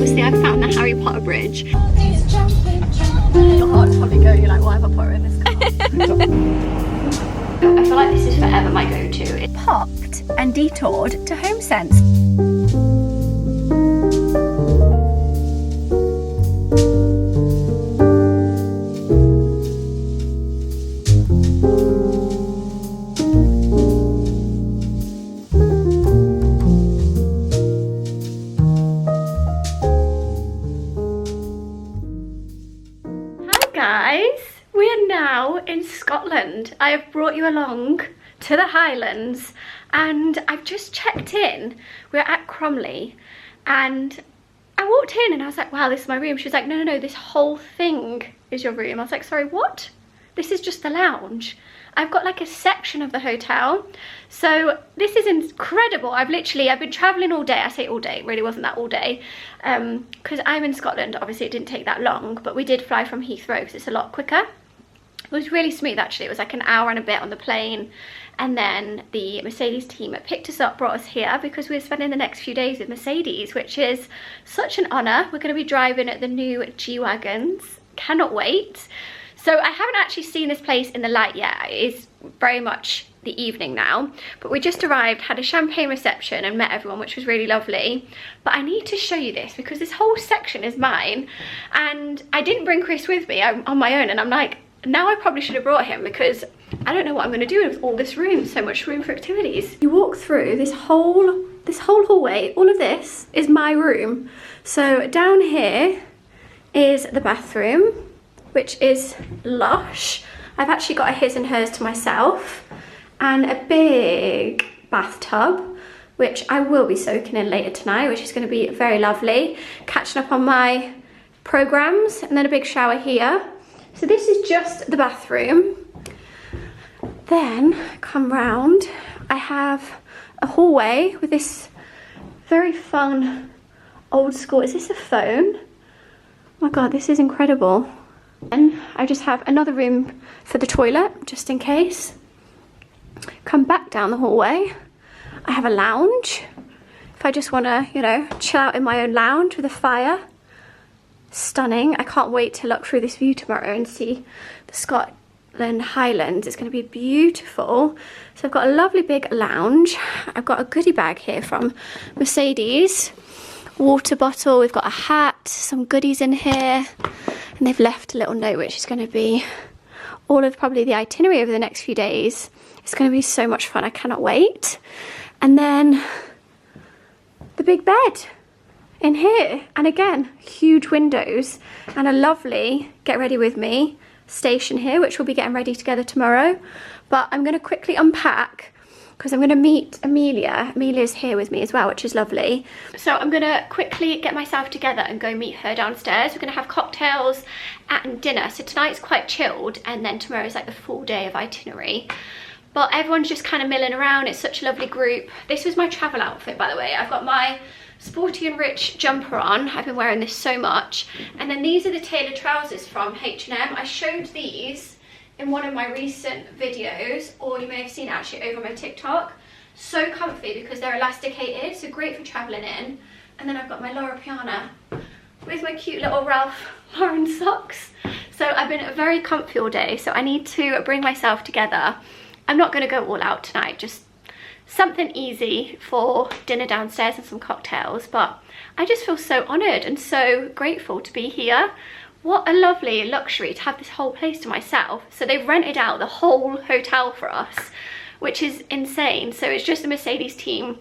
obviously I found the Harry Potter bridge. Your heart's probably going, you're like, why have I put her in this car? I feel like this is forever my go-to. It's popped and detoured to HomeSense. Guys, we are now in Scotland. I have brought you along to the Highlands and I've just checked in. We're at Cromley and I walked in and I was like, wow, this is my room. She was like, no, this whole thing is your room. I was like, sorry, what? This is just the lounge. I've got like a section of the hotel. So this is incredible. I've been traveling all day. I say all day, it really wasn't that all day. Because I'm in Scotland, obviously it didn't take that long, but we did fly from Heathrow because it's a lot quicker. It was really smooth actually. It was like an hour and a bit on the plane. And then the Mercedes team picked us up, brought us here because we're spending the next few days with Mercedes, which is such an honour. We're going to be driving at the new G-Wagons. Cannot wait. So I haven't actually seen this place in the light yet. It is very much the evening now, but we just arrived, had a champagne reception and met everyone, which was really lovely. But I need to show you this because this whole section is mine and I didn't bring Chris with me. I'm on my own and I'm like, now I probably should have brought him because I don't know what I'm going to do with all this room, so much room for activities. You walk through this whole hallway, all of this is my room. So down here is the bathroom, which is lush. I've actually got a his and hers to myself and a big bathtub, which I will be soaking in later tonight, which is going to be very lovely. Catching up on my programs and then a big shower here. So this is just the bathroom. Then come round, I have a hallway with this very fun old school, is this a phone? Oh my God, this is incredible. And I just have another room for the toilet, just in case. Come back down the hallway. I have a lounge. If I just want to, you know, chill out in my own lounge with a fire. Stunning. I can't wait to look through this view tomorrow and see the Scotland Highlands. It's going to be beautiful. So I've got a lovely big lounge. I've got a goodie bag here from Mercedes. Water bottle. We've got a hat, some goodies in here. And they've left a little note which is going to be all of probably the itinerary over the next few days. It's going to be so much fun. I cannot wait. And then the big bed in here. And again, huge windows and a lovely get ready with me station here, which we'll be getting ready together tomorrow. But I'm going to quickly unpack because I'm going to meet Amelia. Amelia's here with me as well, which is lovely. So I'm going to quickly get myself together and go meet her downstairs. We're going to have cocktails and dinner. So tonight's quite chilled and then tomorrow's like the full day of itinerary. But everyone's just kind of milling around. It's such a lovely group. This was my travel outfit, by the way. I've got my Sporty and Rich jumper on. I've been wearing this so much. And then these are the tailored trousers from H&M. I showed these in one of my recent videos, or you may have seen it actually over my TikTok. So comfy because they're elasticated, so great for traveling in. And then I've got my Laura Piana with my cute little Ralph Lauren socks. So I've been very comfy all day, so I need to bring myself together. I'm not going to go all out tonight, just something easy for dinner downstairs and some cocktails. But I just feel so honoured and so grateful to be here. What a lovely luxury to have this whole place to myself. So they've rented out the whole hotel for us, which is insane. So it's just the Mercedes team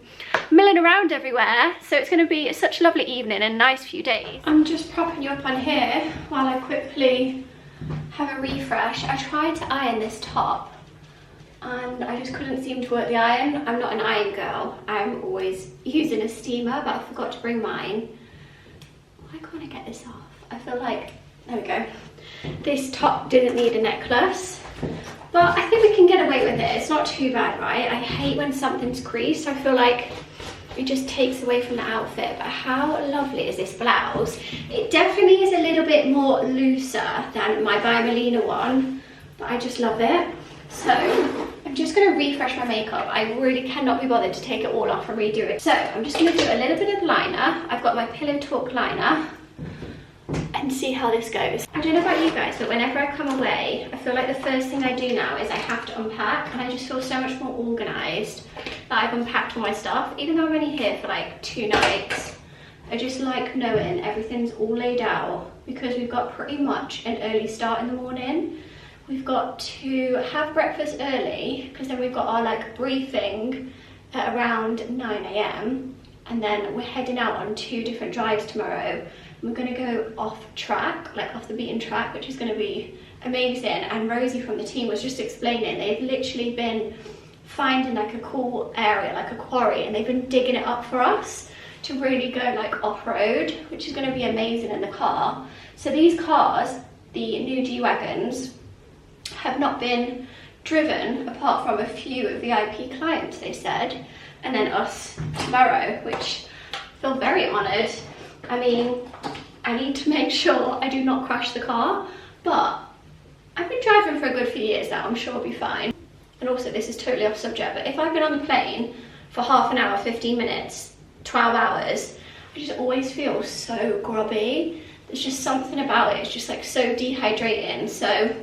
milling around everywhere. So it's going to be such a lovely evening and a nice few days. I'm just propping you up on here while I quickly have a refresh. I tried to iron this top and I just couldn't seem to work the iron. I'm not an iron girl. I'm always using a steamer, but I forgot to bring mine. Why can't I get this off? I feel like, there we go. This top didn't need a necklace, but I think we can get away with it. It's not too bad, right? I hate when something's creased. I feel like it just takes away from the outfit. But how lovely is this blouse? It definitely is a little bit more looser than my By Melina one, but I just love it. So I'm just going to refresh my makeup. I really cannot be bothered to take it all off and redo it. So I'm just going to do a little bit of liner. I've got my Pillow Talk liner and see how this goes. I don't know about you guys, but whenever I come away, I feel like the first thing I do now is I have to unpack, and I just feel so much more organised that I've unpacked all my stuff. Even though I'm only here for like 2 nights, I just like knowing everything's all laid out, because we've got pretty much an early start in the morning. We've got to have breakfast early, because then we've got our like briefing at around 9 AM, and then we're heading out on 2 different drives tomorrow. We're going to go off track, like off the beaten track, which is going to be amazing. And Rosie from the team was just explaining, they've literally been finding like a cool area, like a quarry, and they've been digging it up for us to really go like off-road, which is going to be amazing in the car. So these cars, the new G-Wagons, have not been driven apart from a few VIP clients, they said, and then us tomorrow, which I feel very honoured. I mean, I need to make sure I do not crash the car, but I've been driving for a good few years now, I'm sure I'll be fine. And also, this is totally off subject, but if I've been on the plane for half an hour, 15 minutes, 12 hours, I just always feel so grubby. There's just something about it, it's just like so dehydrating. So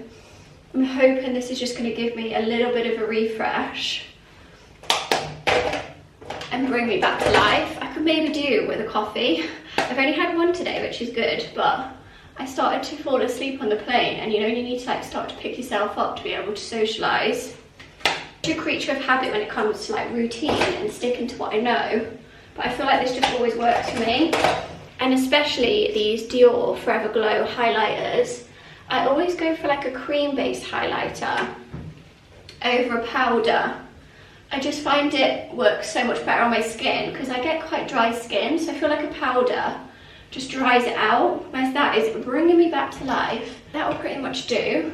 I'm hoping this is just going to give me a little bit of a refresh and bring me back to life. I could maybe do with a coffee. I've only had one today, which is good, but I started to fall asleep on the plane, and you know, you need to like start to pick yourself up to be able to socialise. I'm a creature of habit when it comes to like routine and sticking to what I know, but I feel like this just always works for me. And especially these Dior Forever Glow highlighters, I always go for like a cream-based highlighter over a powder. I just find it works so much better on my skin, because I get quite dry skin, so I feel like a powder just dries it out, whereas that is bringing me back to life. That will pretty much do.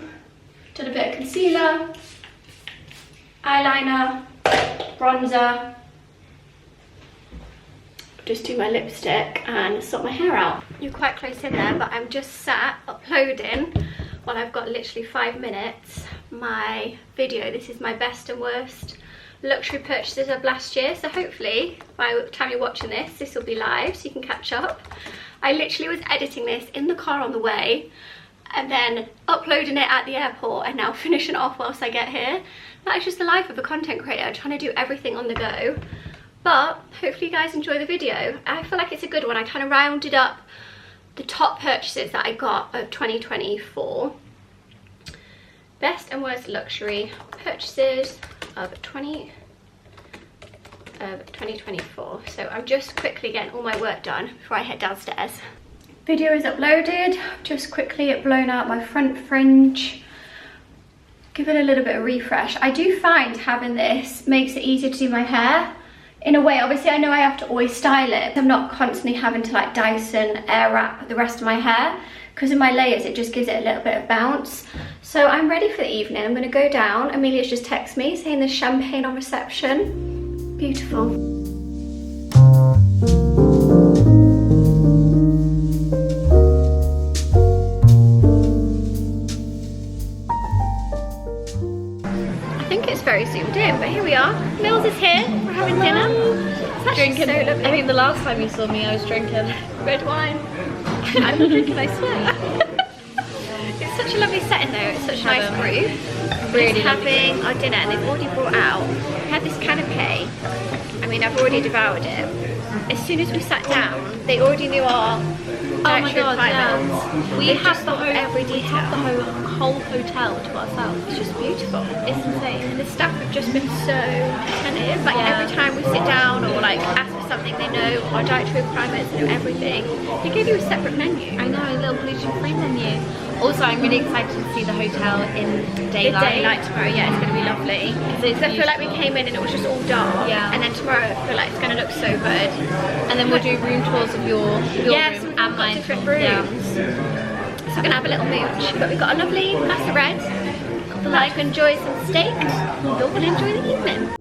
Did a bit of concealer, eyeliner, bronzer. Just do my lipstick and sort my hair out. You're quite close in there, but I'm just sat uploading while I've got literally 5 minutes my video. This is my best and worst luxury purchases of last year, so hopefully by the time you're watching this will be live so you can catch up. I literally was editing this in the car on the way and then uploading it at the airport, and now finishing it off whilst I get here. That is just the life of a content creator, trying to do everything on the go. But hopefully you guys enjoy the video. I feel like it's a good one. I kind of rounded up the top purchases that I got of 2024. Best and worst luxury purchases of 2024. So I'm just quickly getting all my work done before I head downstairs. Video is uploaded. Just quickly blown out my front fringe. Give it a little bit of refresh. I do find having this makes it easier to do my hair. In a way, obviously I know I have to always style it. I'm not constantly having to like Dyson air wrap the rest of my hair, because in my layers it just gives it a little bit of bounce. So I'm ready for the evening. I'm going to go down. Amelia's just texted me saying there's champagne on reception. Beautiful. I think it's very zoomed in, but here we are. Mills is here. We're having dinner. It's actually so lovely. I think the last time you saw me, I was drinking red wine. I'm not drinking, I swear. It's such a lovely setting though, it's such a nice roof. Really having our dinner, and they've already brought out, we had this canapé. I mean, I've already devoured it. As soon as we sat down, they already knew our dietary requirements. Yeah. We have the whole hotel to ourselves. It's just beautiful. It's insane. And the staff have just been so attentive. Like every time we sit down or like ask for something, they know our dietary requirements, they know everything. They gave you a separate menu. I know, a little gluten-free menu. Also, I'm really excited to see the hotel in daylight. The daylight tomorrow, yeah, it's going to be lovely. Because I feel like we came in and it was just all dark. Yeah. And then tomorrow I feel like it's going to look so good. And then we'll do room tours of your room and mine. Different rooms. Yeah. So we're going to have a little mooch. But we've got a lovely glass of red. I'd like to enjoy some steak. We'll enjoy the evening.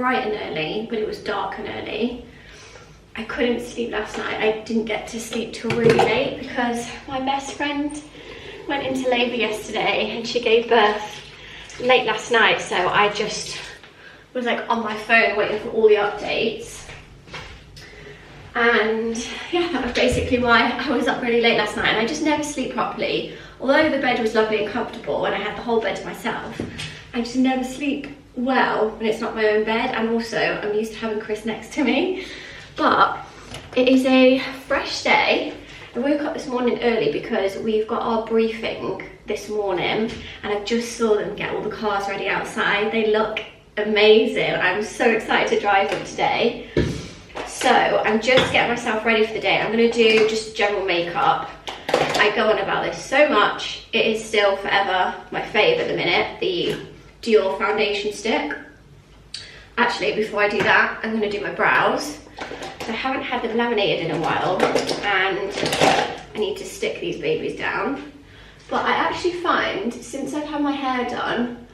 bright and early, but it was dark and early. I couldn't sleep last night. I didn't get to sleep till really late because my best friend went into labour yesterday and she gave birth late last night, so I just was like on my phone waiting for all the updates. And yeah, that was basically why I was up really late last night, and I just never sleep properly. Although the bed was lovely and comfortable and I had the whole bed to myself, I just never sleep well when it's not my own bed, and also I'm used to having Chris next to me. But it is a fresh day. I woke up this morning early because we've got our briefing this morning, and I just saw them get all the cars ready outside. They look amazing. I'm so excited to drive them today. So I'm just getting myself ready for the day. I'm going to do just general makeup. I go on about this so much. It is still forever my fave at the minute, the Decor foundation stick. Actually, before I do that, I'm going to do my brows. I haven't had them laminated in a while, and I need to stick these babies down. But I actually find, since I've had my hair done,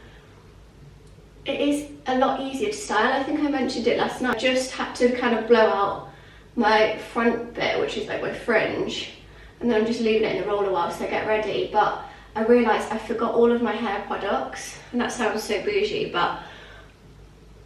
it is a lot easier to style. I think I mentioned it last night. I just had to kind of blow out my front bit, which is like my fringe, and then I'm just leaving it in the roller whilst I get ready. But I realised I forgot all of my hair products, and that sounds so bougie, but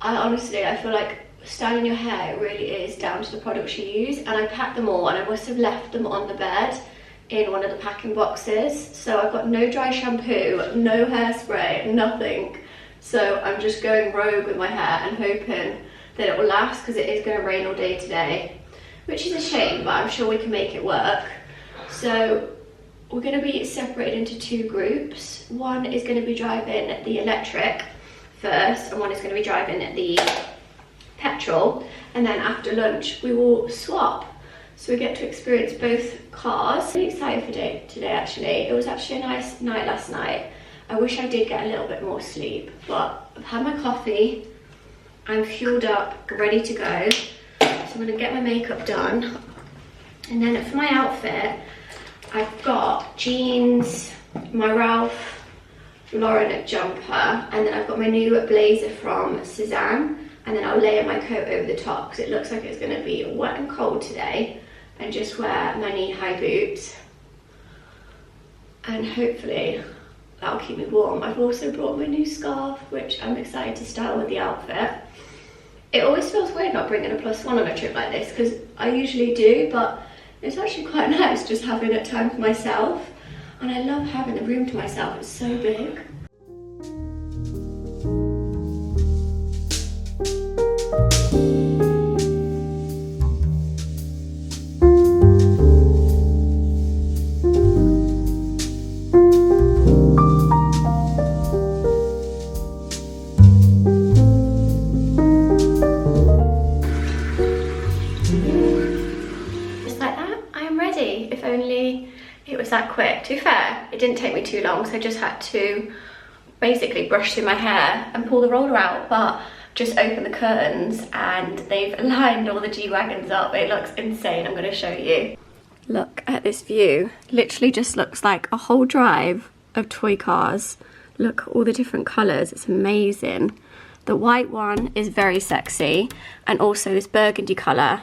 I feel like styling your hair really is down to the products you use, and I packed them all, and I must have left them on the bed in one of the packing boxes. So I've got no dry shampoo, no hairspray, nothing. So I'm just going rogue with my hair and hoping that it will last, because it is going to rain all day today, which is a shame, but I'm sure we can make it work. So we're going to be separated into two groups. One is going to be driving the electric first, and one is going to be driving the petrol, and then after lunch we will swap, so we get to experience both cars. I'm really excited for today actually. It was actually a nice night last night. I wish I did get a little bit more sleep, but I've had my coffee, I'm fueled up, ready to go. So I'm going to get my makeup done, and then for my outfit I've got jeans, my Ralph Lauren jumper, and then I've got my new blazer from Suzanne, and then I'll layer my coat over the top because it looks like it's going to be wet and cold today, and just wear my knee-high boots, and hopefully that'll keep me warm. I've also brought my new scarf, which I'm excited to style with the outfit. It always feels weird not bringing a +1 on a trip like this, because I usually do, but it's actually quite nice just having a time for myself, and I love having the room to myself. It's so big. That quick. To be fair, it didn't take me too long, so I just had to basically brush through my hair and pull the roller out, but just open the curtains and they've lined all the G-Wagons up. It looks insane. I'm going to show you. Look at this view. Literally just looks like a whole drive of toy cars. Look, all the different colours. It's amazing. The white one is very sexy, and also this burgundy colour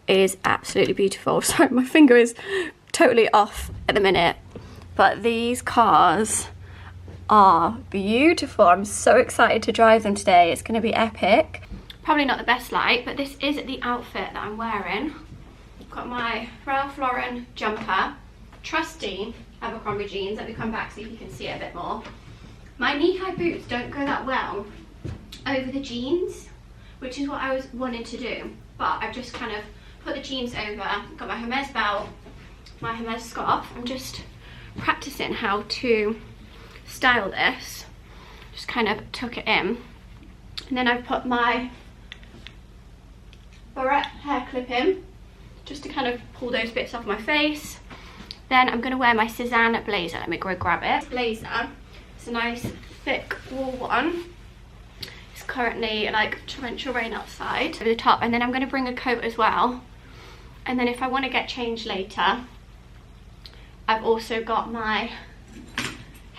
is absolutely beautiful. Sorry, my finger is totally off at the minute, but these cars are beautiful. I'm so excited to drive them today. It's going to be epic. Probably not the best light, but this is the outfit that I'm wearing. I've got my Ralph Lauren jumper, trusty Abercrombie jeans. Let me come back so you can see it a bit more. My knee-high boots don't go that well over the jeans, which is what I was wanting to do, but I've just kind of put the jeans over, got my Hermes belt, my Hermes scarf. I'm just practicing how to style this. Just kind of tuck it in, and then I've put my barrette hair clip in just to kind of pull those bits off my face. Then I'm going to wear my Suzanne blazer. Let me go grab it. Blazer, it's a nice thick wool one. It's currently like torrential rain outside over the top, and then I'm going to bring a coat as well. And then if I want to get changed later, I've also got my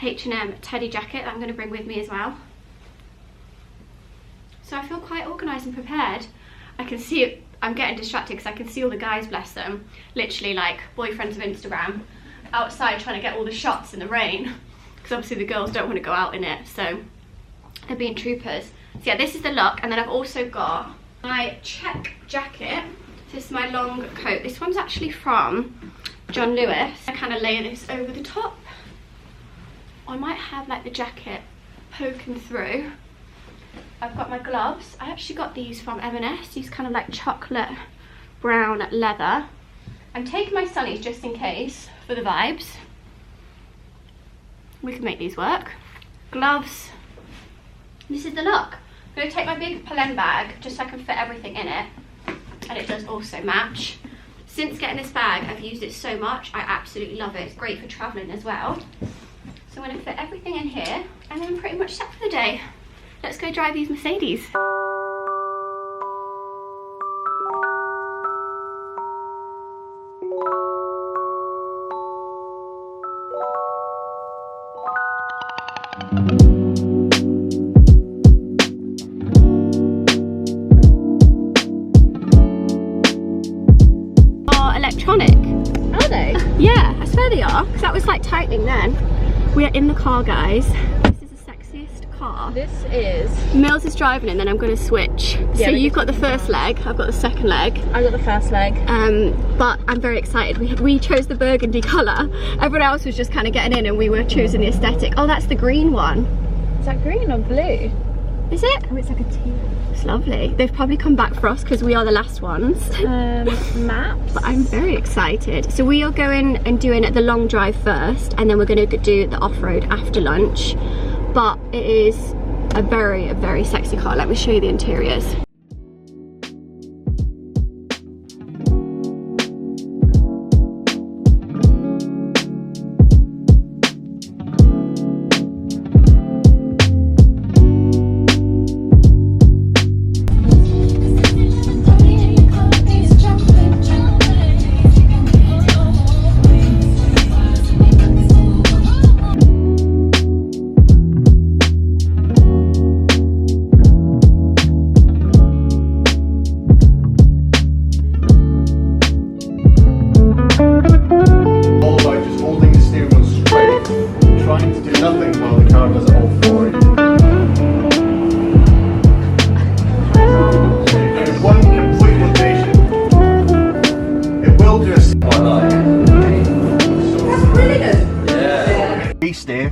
H&M teddy jacket that I'm going to bring with me as well. So I feel quite organised and prepared. I can see it, I'm getting distracted because I can see all the guys, bless them, literally like boyfriends of Instagram, outside trying to get all the shots in the rain. Because obviously the girls don't want to go out in it, so they're being troopers. So yeah, this is the look, and then I've also got my check jacket. This is my long coat. This one's actually from John Lewis. I kind of layer this over the top. I might have like the jacket poking through. I've got my gloves. I actually got these from M&S. These kind of like chocolate brown leather. I'm taking my sunnies just in case for the vibes. We can make these work. Gloves. This is the look. I'm going to take my big Pelen bag just so I can fit everything in it. And it does also match. Since getting this bag, I've used it so much. I absolutely love it. It's great for travelling as well. So I'm going to fit everything in here and then I'm pretty much set for the day. Let's go drive these Mercedes. Electronic. Are they? Yeah, I swear they are, because that was like tightening then. We are in the car, guys. This is the sexiest car. This is... Mills is driving and then I'm going to switch. Yeah, so you've got the first leg, I've got the second leg. I got the first leg. But I'm very excited. We chose the burgundy colour. Everyone else was just kind of getting in and we were choosing the aesthetic. Oh, that's the green one. Is that green or blue? Is it? Oh, it's like a teal. It's lovely. They've probably come back for us because we are the last ones. Maps. But I'm very excited. So we are going and doing the long drive first, and then we're going to do the off-road after lunch. But it is a very sexy car. Let me show you the interiors. G-steer,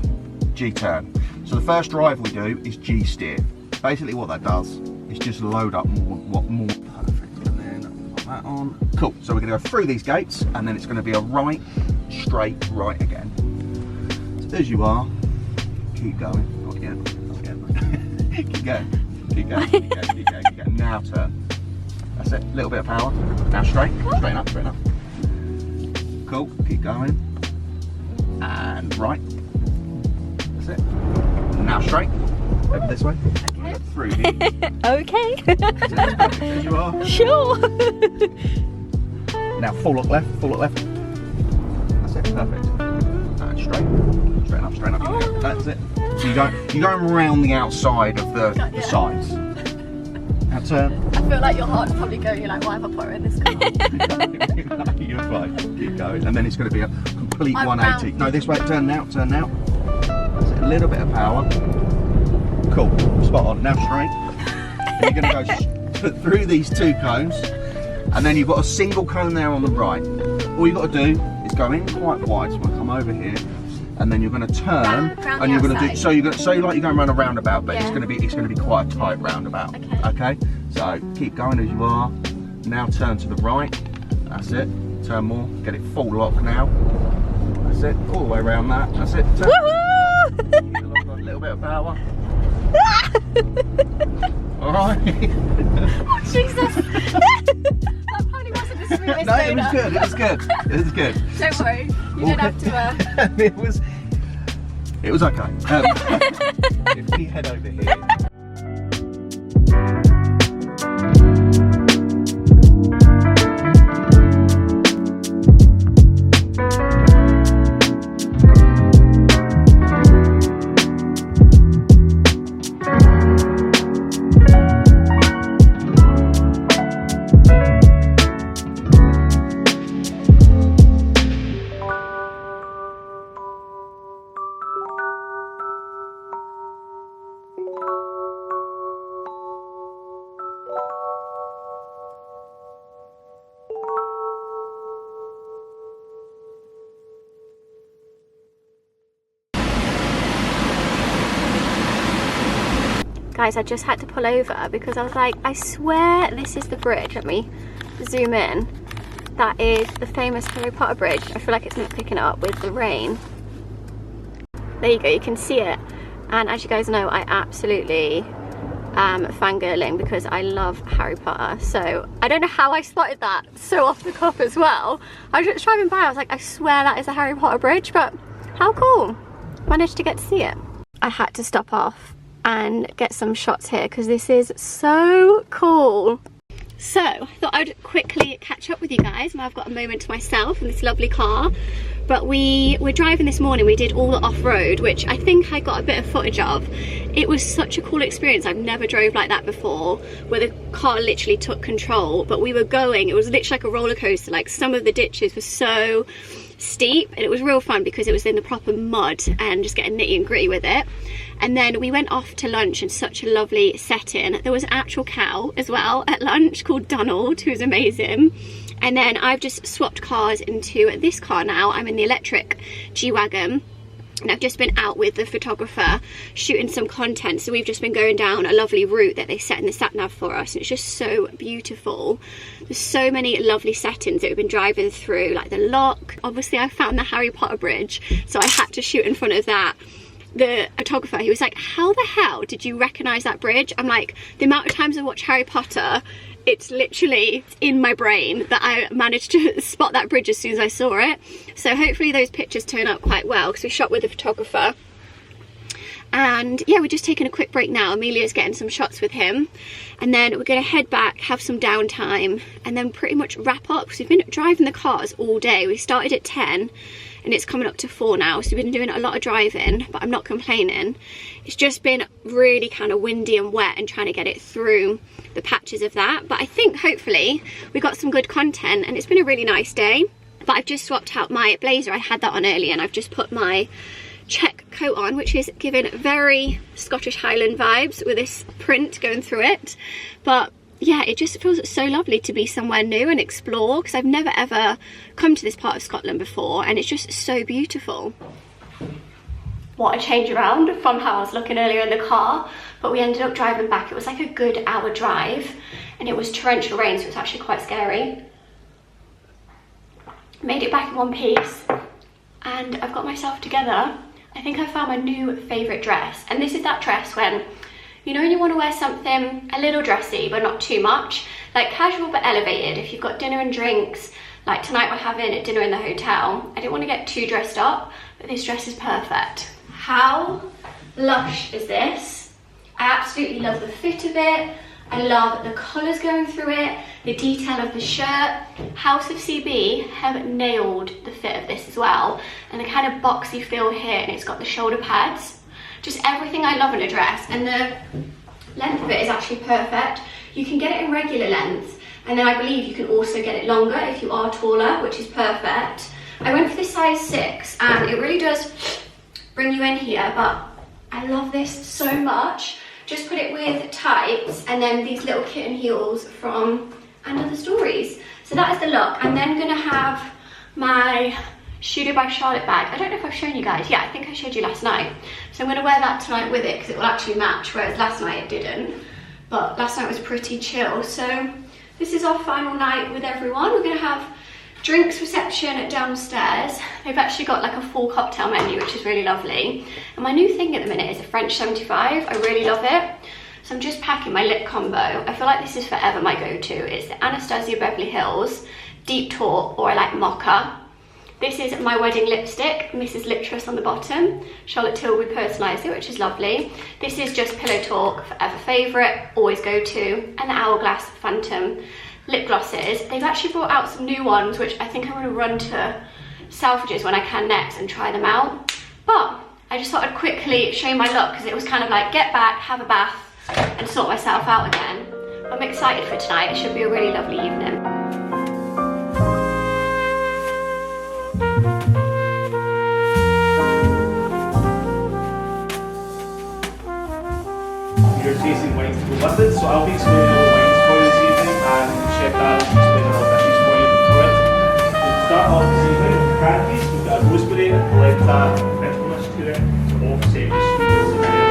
G-turn. So the first drive we do is G-steer. Basically what that does is just load up more. Perfect, and then put that on. Cool, so we're gonna go through these gates and then it's gonna be a right, straight right again. So as you are, keep going, not yet. Keep going, keep going, keep going, keep going, keep going. Now turn. That's it, a little bit of power. Now straight, straighten up, straighten up. Cool, keep going. And right. That's it. Now straight. Over this way. Okay. Through these. Okay. There you are. Sure. Now full look left, full look left. That's it, perfect. And straight. Straighten up, straighten up. Oh. That's it. So you're going around the outside of the sides. Now turn. I feel like your heart's probably going, you're like, why have I put her in this car? You're fine. Keep going. And then it's going to be a complete I'm 180. round. No, this way. Turn now. Turn now. That's it. A little bit of power. Cool. Spot on. Now straight. And you're going to go through these two cones. And then you've got a single cone there on the right. All you've got to do is go in quite wide. So we'll come over here. And then you're going to turn, and you're going to do. So you're going to say like you're going around a roundabout, but it's going to be quite a tight roundabout. Okay. So keep going as you are. Now turn to the right. That's it. Turn more. Get it full lock now. That's it. All the way around that. That's it. Turn. Woohoo! A little bit of power. All right. Oh, Jesus! That probably wasn't the sweetest. No, it was good. It was good. It was good. Don't worry, you didn't have to. It was okay. If we head over here. Guys, I just had to pull over because I was like, I swear this is the bridge. Let me zoom in. That is the famous Harry Potter bridge. I feel like it's not picking it up with the rain. There you go, you can see it. And as you guys know, I absolutely am fangirling because I love Harry Potter. So I don't know how I spotted that so off the cuff as well. I was just driving by, I was like, I swear that is a Harry Potter bridge, but how cool. Managed to get to see it. I had to stop off and get some shots here because this is so cool. So I thought I'd quickly catch up with you guys now I've got a moment to myself in this lovely car. But we were driving this morning, we did all the off-road, which I think I got a bit of footage of. It was such a cool experience. I've never drove like that before, where the car literally took control. But we were going, it was literally like a roller coaster. Like, some of the ditches were so steep, and it was real fun because it was in the proper mud and just getting nitty and gritty with it. And then we went off to lunch in such a lovely setting. There was an actual cow as well at lunch called Donald, who's amazing. And then I've just swapped cars into this car now. I'm in the electric G-Wagon. And I've just been out with the photographer shooting some content. So we've just been going down a lovely route that they set in the sat-nav for us. And it's just so beautiful. There's so many lovely settings that we've been driving through, like the lock. Obviously, I found the Harry Potter bridge, so I had to shoot in front of that. The photographer, he was like, how the hell did you recognise that bridge? I'm like, the amount of times I watch Harry Potter, it's literally in my brain that I managed to spot that bridge as soon as I saw it. So hopefully those pictures turn out quite well because we shot with the photographer. And yeah, we're just taking a quick break now. Amelia's getting some shots with him. And then we're going to head back, have some downtime, and then pretty much wrap up. So we've been driving the cars all day. We started at 10 and it's coming up to 4 now. So we've been doing a lot of driving, but I'm not complaining. It's just been really kind of windy and wet and trying to get it through the patches of that. But I think hopefully we got some good content and it's been a really nice day. But I've just swapped out my blazer. I had that on earlier and I've just put my check coat on, which is giving very Scottish Highland vibes with this print going through it. But yeah, it just feels so lovely to be somewhere new and explore because I've never ever come to this part of Scotland before and it's just so beautiful. What a change around from how I was looking earlier in the car, but we ended up driving back. It was like a good hour drive and it was torrential rain, so it was actually quite scary. Made it back in one piece and I've got myself together. I think I found my new favourite dress, and this is that dress when, you know, when you want to wear something a little dressy but not too much, like casual but elevated. If you've got dinner and drinks, like tonight we're having a dinner in the hotel, I didn't want to get too dressed up, but this dress is perfect. How lush is this? I absolutely love the fit of it. I love the colours going through it, the detail of the shirt. House of CB have nailed the fit of this as well, and the kind of boxy feel here, and it's got the shoulder pads. Just everything I love in a dress, and the length of it is actually perfect. You can get it in regular length, and then I believe you can also get it longer if you are taller, which is perfect. I went for the size 6, and it really does bring you in here, but I love this so much. Just put it with tights and then these little kitten heels from And Other Stories. So that is the look. I'm then gonna have my Shooter by Charlotte bag. I don't know if I've shown you guys. Yeah, I think I showed you last night. So I'm gonna wear that tonight with it because it will actually match, whereas last night it didn't. But last night was pretty chill. So this is our final night with everyone. We're gonna have drinks reception downstairs. They've actually got like a full cocktail menu, which is really lovely. And my new thing at the minute is a French 75. I really love it. So I'm just packing my lip combo. I feel like this is forever my go-to. It's the Anastasia Beverly Hills Deep Taupe, or I like Mocha. This is my wedding lipstick, Mrs. Liptress on the bottom. Charlotte Tilbury personalised it, which is lovely. This is just Pillow Talk, forever favourite, always go-to. And the Hourglass Phantom lip glosses. They've actually brought out some new ones, which I think I'm going to run to Selfridges when I can next and try them out. But I just thought I'd quickly show you my look because it was kind of like get back, have a bath and sort myself out again. I'm excited for tonight. It should be a really lovely evening. You're tasting wines to go with it, so I'll be explaining all the wines for you this evening, and Chef Dad will explain all the dishes for you for it. We'll start off this evening with the candies. We've got a gooseberry, Lenta, Christmas to it, offset the sweetness of it.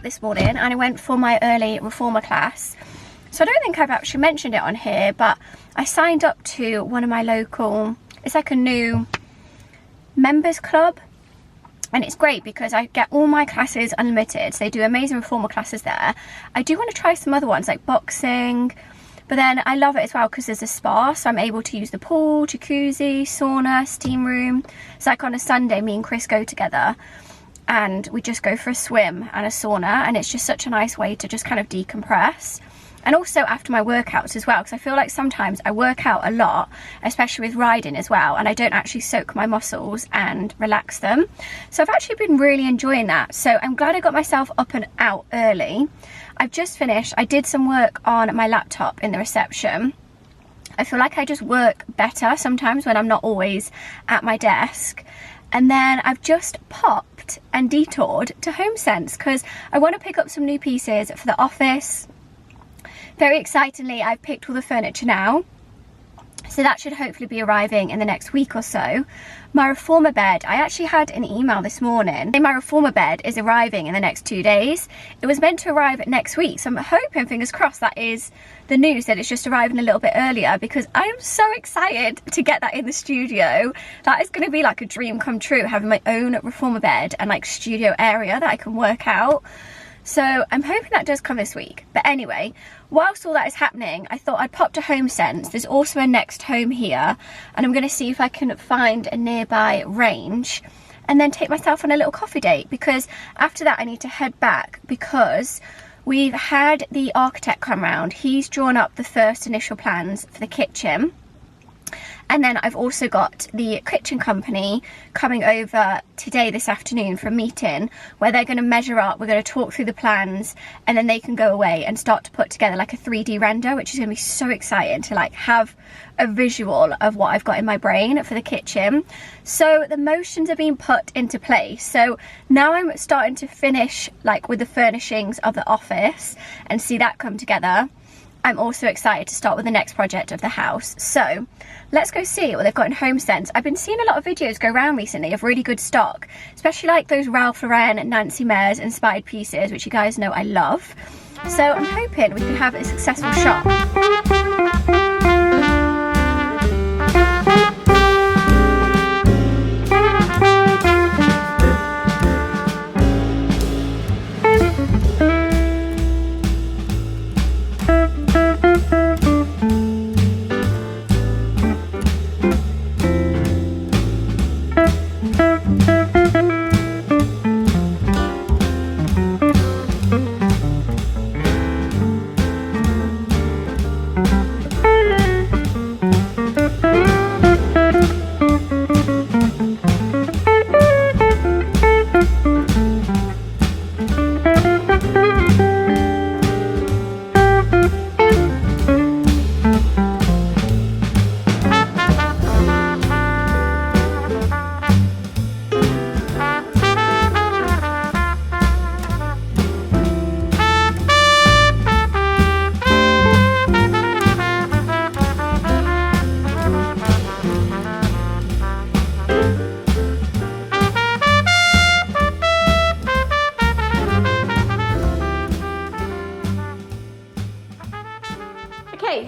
this morning and I went for my early reformer class. So I don't think I've actually mentioned it on here, but I signed up to one of my local, it's like a new members club. And it's great because I get all my classes unlimited. So they do amazing reformer classes there. I do want to try some other ones like boxing, but then I love it as well because there's a spa, so I'm able to use the pool, jacuzzi, sauna, steam room. It's like on a Sunday, me and Chris go together and we just go for a swim and a sauna, and it's just such a nice way to just kind of decompress. And also after my workouts as well, because I feel like sometimes I work out a lot, especially with riding as well, and I don't actually soak my muscles and relax them. So I've actually been really enjoying that. So I'm glad I got myself up and out early. I've just finished, I did some work on my laptop in the reception. I feel like I just work better sometimes when I'm not always at my desk. And then I've just popped and detoured to HomeSense because I want to pick up some new pieces for the office. Very excitingly, I've picked all the furniture now, so that should hopefully be arriving in the next week or so. My reformer bed, I actually had an email this morning. My reformer bed is arriving in the next 2 days. It was meant to arrive next week, so I'm hoping, fingers crossed, that is the news, that it's just arriving a little bit earlier, because I am so excited to get that in the studio. That is going to be like a dream come true, having my own reformer bed and like studio area that I can work out. So I'm hoping that does come this week. But anyway, whilst all that is happening, I thought I'd pop to HomeSense. There's also a Next Home here, and I'm going to see if I can find a nearby range and then take myself on a little coffee date, because after that I need to head back because we've had the architect come round. He's drawn up the first initial plans for the kitchen. And then I've also got the kitchen company coming over today, this afternoon, for a meeting where they're going to measure up, we're going to talk through the plans, and then they can go away and start to put together like a 3D render, which is going to be so exciting to like have a visual of what I've got in my brain for the kitchen. So the motions are being put into place. So now I'm starting to finish like with the furnishings of the office and see that come together. I'm also excited to start with the next project of the house. So let's go see what they've got in HomeSense. I've been seeing a lot of videos go around recently of really good stock, especially like those Ralph Lauren and Nancy Meyers inspired pieces, which you guys know I love. So I'm hoping we can have a successful shop.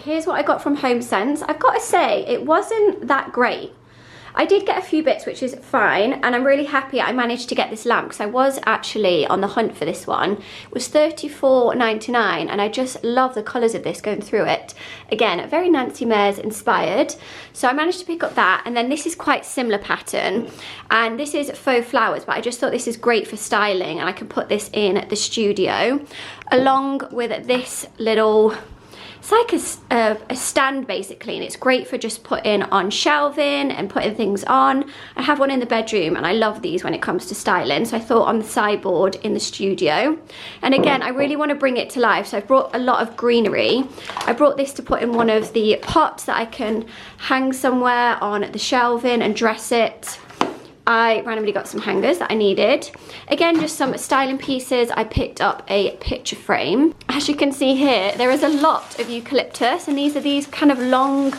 Here's what I got from HomeSense. I've got to say, it wasn't that great. I did get a few bits, which is fine, and I'm really happy I managed to get this lamp because I was actually on the hunt for this one. It was $34.99, and I just love the colours of this going through it. Again, very Nancy Meyers inspired. So I managed to pick up that, and then this is quite similar pattern, and this is faux flowers, but I just thought this is great for styling, and I can put this in the studio along with this little, it's like a stand basically, and it's great for just putting on shelving and putting things on. I have one in the bedroom and I love these when it comes to styling, so I thought on the sideboard in the studio. And again, I really want to bring it to life, so I brought a lot of greenery. I brought this to put in one of the pots that I can hang somewhere on the shelving and dress it. I randomly got some hangers that I needed. Again, just some styling pieces. I picked up a picture frame. As you can see here, there is a lot of eucalyptus, and these are these kind of long,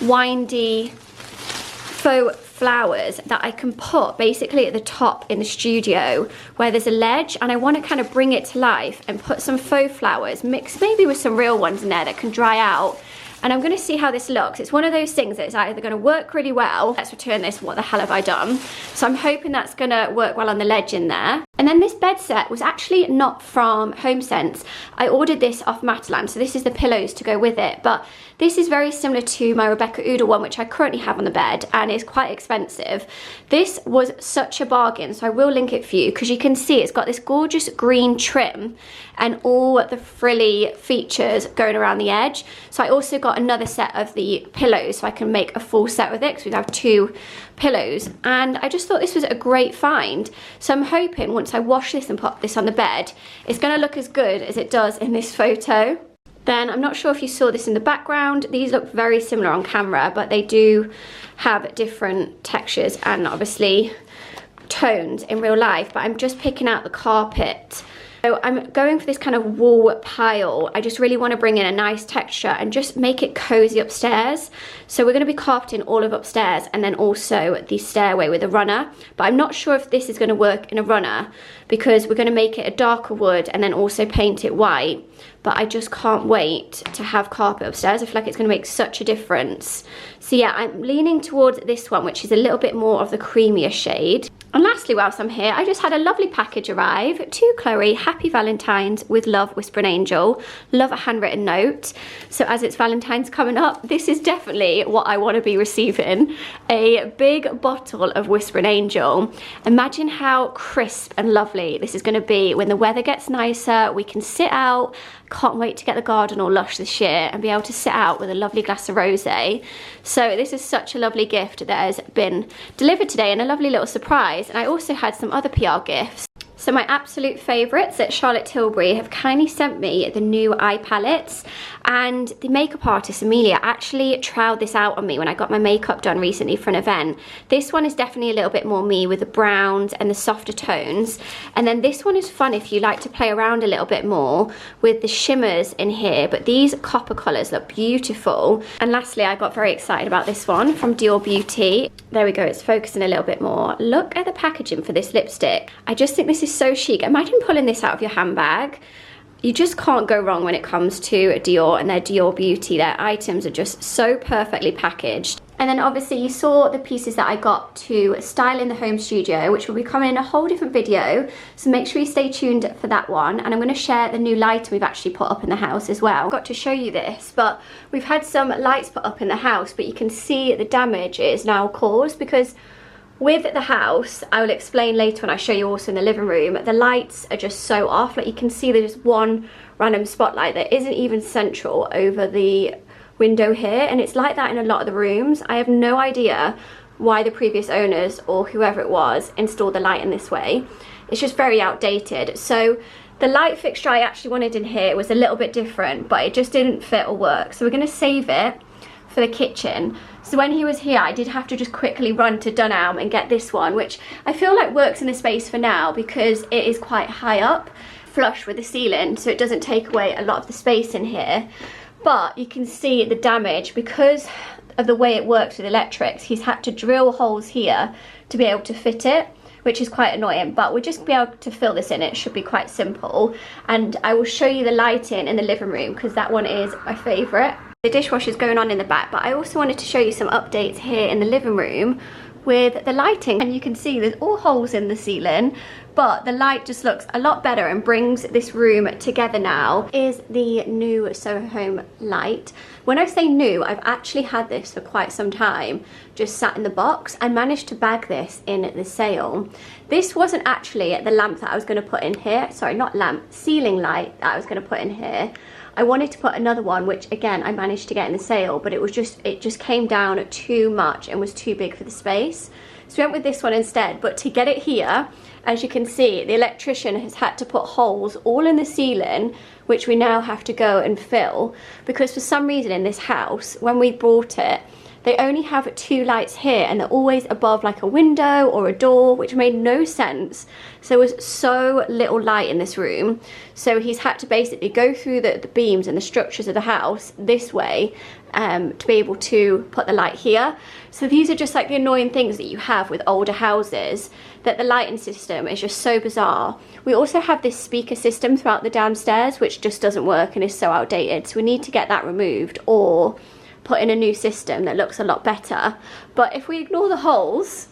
windy faux flowers that I can put basically at the top in the studio where there's a ledge, and I want to kind of bring it to life and put some faux flowers mixed maybe with some real ones in there that can dry out. And I'm going to see how this looks. It's one of those things that's either going to work really well. Let's return this. What the hell have I done? So I'm hoping that's going to work well on the ledge in there. And then this bed set was actually not from HomeSense. I ordered this off Matalan, so this is the pillows to go with it. But this is very similar to my Rebecca Udall one, which I currently have on the bed, and is quite expensive. This was such a bargain, so I will link it for you, because you can see it's got this gorgeous green trim and all the frilly features going around the edge. So I also got another set of the pillows, so I can make a full set with it, because we have 2 pillows, and I just thought this was a great find. So I'm hoping once I wash this and put this on the bed, it's going to look as good as it does in this photo. Then I'm not sure if you saw this in the background, these look very similar on camera, but they do have different textures and obviously tones in real life. But I'm just picking out the carpet. So I'm going for this kind of wool pile. I just really want to bring in a nice texture and just make it cozy upstairs. So we're going to be carpeting all of upstairs and then also the stairway with a runner. But I'm not sure if this is going to work in a runner, because we're going to make it a darker wood and then also paint it white. But I just can't wait to have carpet upstairs. I feel like it's going to make such a difference. So yeah, I'm leaning towards this one, which is a little bit more of the creamier shade. And lastly, whilst I'm here, I just had a lovely package arrive to Chloe. Happy Valentine's with love, Whispering Angel. Love a handwritten note. So as it's Valentine's coming up, this is definitely what I want to be receiving. A big bottle of Whispering Angel. Imagine how crisp and lovely this is going to be when the weather gets nicer. We can sit out. Can't wait to get the garden all lush this year and be able to sit out with a lovely glass of rosé. So this is such a lovely gift that has been delivered today, and a lovely little surprise. And I also had some other PR gifts. So my absolute favourites at Charlotte Tilbury have kindly sent me the new eye palettes, and the makeup artist Amelia actually trialled this out on me when I got my makeup done recently for an event. This one is definitely a little bit more me with the browns and the softer tones, and then this one is fun if you like to play around a little bit more with the shimmers in here, but these copper colours look beautiful. And lastly, I got very excited about this one from Dior Beauty. There we go, it's focusing a little bit more. Look at the packaging for this lipstick. I just think this is so chic. Imagine pulling this out of your handbag. You just can't go wrong when it comes to Dior and their Dior Beauty. Their items are just so perfectly packaged. And then obviously you saw the pieces that I got to style in the home studio, which will be coming in a whole different video. So make sure you stay tuned for that one. And I'm going to share the new lighting we've actually put up in the house as well. I got to show you this, but we've had some lights put up in the house, but you can see the damage it is now caused because with the house, I will explain later when I show you also in the living room, the lights are just so off. Like you can see there's one random spotlight that isn't even central over the window here, and it's like that in a lot of the rooms. I have no idea why the previous owners or whoever it was installed the light in this way. It's just very outdated. So the light fixture I actually wanted in here was a little bit different, but it just didn't fit or work. So we're going to save it for the kitchen. So when he was here, I did have to just quickly run to Dunelm and get this one, which I feel like works in the space for now because it is quite high up, flush with the ceiling, so it doesn't take away a lot of the space in here. But you can see the damage because of the way it works with electrics. He's had to drill holes here to be able to fit it, which is quite annoying, but we'll just be able to fill this in. It should be quite simple. And I will show you the lighting in the living room because that one is my favourite. The dishwasher's going on in the back, but I also wanted to show you some updates here in the living room with the lighting. And you can see there's all holes in the ceiling, but the light just looks a lot better and brings this room together now. Is the new Soho Home light. When I say new, I've actually had this for quite some time, just sat in the box. I managed to bag this in the sale. This wasn't actually the lamp that I was going to put in here. Sorry, not lamp, ceiling light that I was going to put in here. I wanted to put another one, which again I managed to get in the sale, but it just came down too much and was too big for the space. So we went with this one instead. But to get it here, as you can see, the electrician has had to put holes all in the ceiling, which we now have to go and fill, because for some reason in this house, when we bought it, they only have 2 lights here, and they're always above like a window or a door, which made no sense. So there was so little light in this room. So he's had to basically go through the beams and the structures of the house this way to be able to put the light here. So these are just like the annoying things that you have with older houses, that the lighting system is just so bizarre. We also have this speaker system throughout the downstairs, which just doesn't work and is so outdated. So we need to get that removed or put in a new system that looks a lot better. But if we ignore the holes,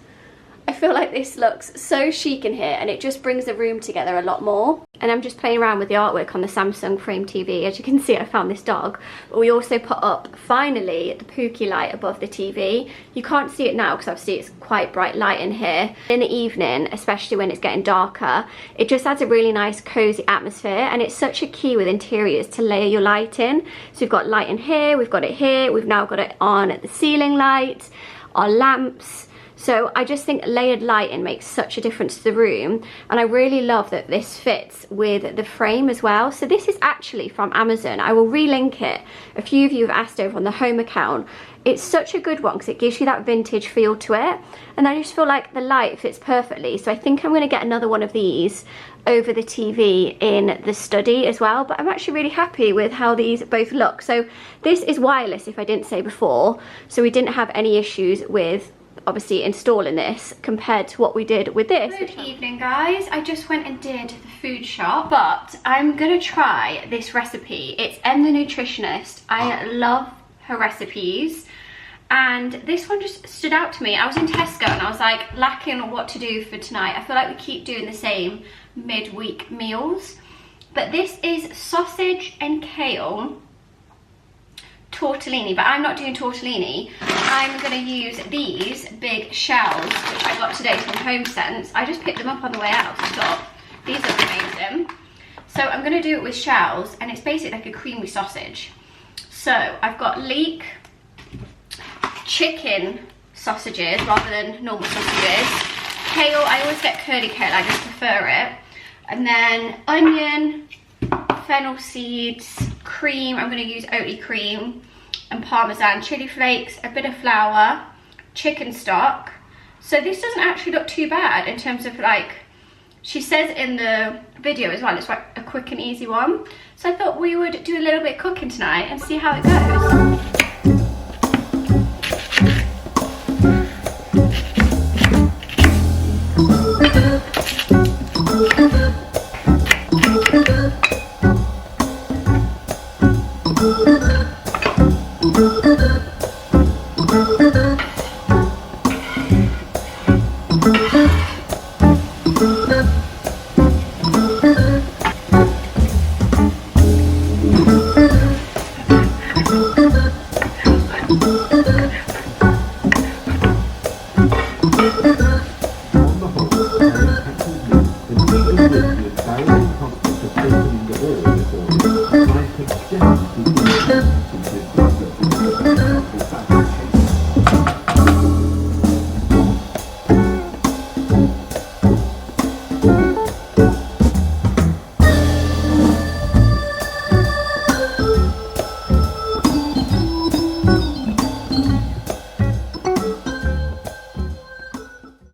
I feel like this looks so chic in here, and it just brings the room together a lot more. And I'm just playing around with the artwork on the Samsung Frame TV. As you can see, I found this dog. But we also put up, finally, the Pookie light above the TV. You can't see it now because obviously it's quite bright light in here. In the evening, especially when it's getting darker, it just adds a really nice cozy atmosphere, and it's such a key with interiors to layer your light in. So we've got light in here, we've got it here, we've now got it on at the ceiling light, our lamps. So I just think layered lighting makes such a difference to the room, and I really love that this fits with the frame as well. So this is actually from Amazon. I will relink it. A few of you have asked over on the home account. It's such a good one because it gives you that vintage feel to it, and I just feel like the light fits perfectly. So I think I'm going to get another one of these over the TV in the study as well. But I'm actually really happy with how these both look. So this is wireless, if I didn't say before, so we didn't have any issues with obviously installing this compared to what we did with this. Good evening, guys. I just went and did the food shop, but I'm gonna try this recipe. It's Em the Nutritionist. I love her recipes, and this one just stood out to me. I was in Tesco and I was like lacking on what to do for tonight. I feel like we keep doing the same midweek meals, but this is sausage and kale tortellini, but I'm not doing tortellini. I'm going to use these big shells, which I got today from HomeSense. I just picked them up on the way out. I thought, these look amazing. So I'm going to do it with shells, and it's basically like a creamy sausage. So I've got leek chicken sausages rather than normal sausages. Kale, I always get curly kale, I just prefer it. And then onion, fennel seeds, cream, I'm going to use Oatly cream, and Parmesan, chili flakes, a bit of flour, chicken stock. So this doesn't actually look too bad in terms of, like, she says in the video as well, it's like a quick and easy one. So I thought we would do a little bit of cooking tonight and see how it goes.